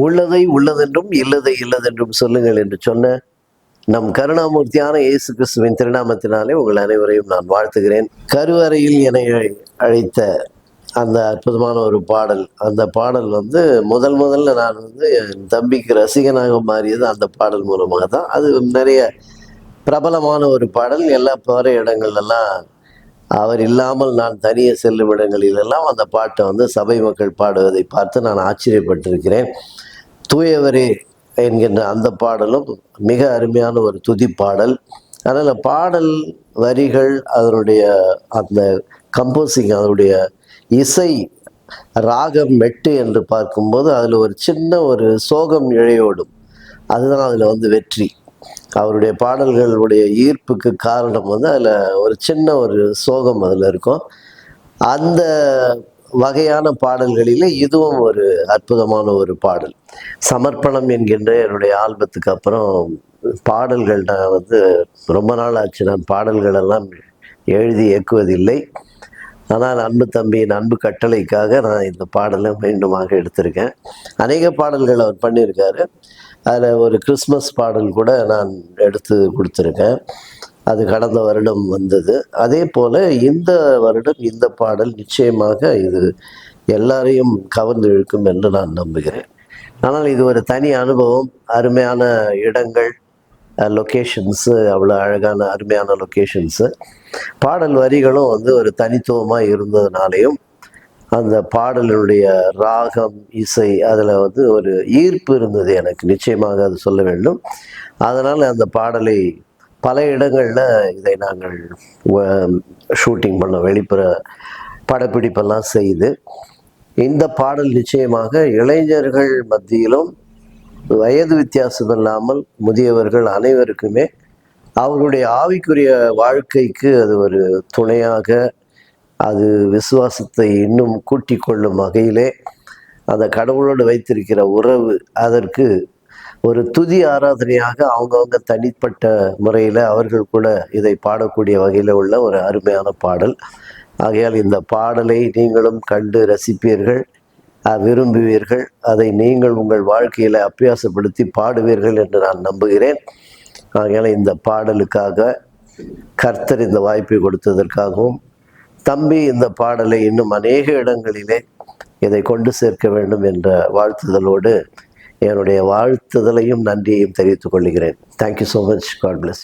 உள்ளதை உள்ளதென்றும் இல்லதை இல்லதென்றும் சொல்லுங்கள் என்று சொன்ன நம் கருணாமூர்த்தியான இயேசு கிறிஸ்துவின் திருநாமத்தினாலே உங்கள் அனைவரையும் நான் வாழ்த்துகிறேன். கருவறையில் என்னை அழைத்த அந்த அற்புதமான ஒரு பாடல், அந்த பாடல் முதல்ல நான் என் தம்பிக்கு ரசிகனாக மாறியது அந்த பாடல் மூலமாக தான். அது நிறைய பிரபலமான ஒரு பாடல். எல்லா போகிற இடங்கள்லாம் அவர் இல்லாமல் நான் தனியே செல்லும் இடங்களிலெல்லாம் அந்த பாட்டை சபை மக்கள் பாடுவதை பார்த்து நான் ஆச்சரியப்பட்டிருக்கிறேன். தூயவரே என்கின்ற அந்த பாடலும் மிக அருமையான ஒரு துதி பாடல். அதனால் பாடல் வரிகள், அதனுடைய அந்த கம்போசிங், அதனுடைய இசை ராகம் மெட்டு என்று பார்க்கும்போது அதில் ஒரு சின்ன ஒரு சோகம் இழையோடும். அதுதான் அதில் வெற்றி. அவருடைய பாடல்களுடைய ஈர்ப்புக்கு காரணம் அதில் ஒரு சின்ன ஒரு சோகம் அதில் இருக்கும். அந்த வகையான பாடல்களிலே இதுவும் ஒரு அற்புதமான ஒரு பாடல். சமர்ப்பணம் என்கின்ற என்னுடைய ஆல்பத்துக்கு அப்புறம் பாடல்கள் நான் ரொம்ப நாள் ஆச்சு. நான் பாடல்கள் எல்லாம் எழுதி இயக்குவதில்லை. ஆனால் அன்பு தம்பியின் அன்பு கட்டளைக்காக நான் இந்த பாடலை மீண்டுமாக எடுத்திருக்கேன். அநேக பாடல்கள் அவர் பண்ணியிருக்காரு. அதில் ஒரு கிறிஸ்மஸ் பாடல் கூட நான் எடுத்து கொடுத்துருக்கேன். அது கடந்த வருடம் வந்தது. அதே போல் இந்த வருடம் இந்த பாடல் நிச்சயமாக இது எல்லாரையும் கவர்ந்து இழுக்கும் என்று நான் நம்புகிறேன். ஆனால் இது ஒரு தனி அனுபவம். அருமையான இடங்கள், லொக்கேஷன்ஸு, அவ்வளோ அழகான அருமையான லொக்கேஷன்ஸு. பாடல் வரிகளும் ஒரு தனித்துவமாக இருந்ததுனாலையும் அந்த பாடலுடைய ராகம், இசை, அதில் ஒரு ஈர்ப்பு இருந்தது எனக்கு. நிச்சயமாக அது சொல்ல வேண்டும். அதனால் அந்த பாடலை பல இடங்களில் இதை நாங்கள் ஷூட்டிங் பண்ண, வெளிப்புற படப்பிடிப்பெல்லாம் செய்து இந்த பாடல் நிச்சயமாக இளைஞர்கள் மத்தியிலும் வயது வித்தியாசம் இல்லாமல் முதியவர்கள் அனைவருக்குமே அவருடைய ஆவிக்குரிய வாழ்க்கைக்கு அது ஒரு துணையாக, அது விசுவாசத்தை இன்னும் கூட்டிக் கொள்ளும் வகையிலே அந்த கடவுளோடு வைத்திருக்கிற உறவு, அதற்கு ஒரு துதி ஆராதனையாக அவங்கவுங்க தனிப்பட்ட முறையில் அவர்கள் கூட இதை பாடக்கூடிய வகையில் உள்ள ஒரு அருமையான பாடல். ஆகையால் இந்த பாடலை நீங்களும் கண்டு ரசிப்பீர்கள், விரும்புவீர்கள். அதை நீங்கள் உங்கள் வாழ்க்கையில் அபியாசப்படுத்தி பாடுவீர்கள் என்று நான் நம்புகிறேன். ஆகையால் இந்த பாடலுக்காக கர்த்தர் இந்த வாய்ப்பை கொடுத்ததற்காகவும், தம்பி இந்த பாடலை இன்னும் அநேக இடங்களிலே இதை கொண்டு சேர்க்க வேண்டும் என்ற வாழ்த்துதலோடு என்னுடைய வாழ்த்துதலையும் நன்றியையும் தெரிவித்துக் கொள்கிறேன். Thank you so much. God bless you.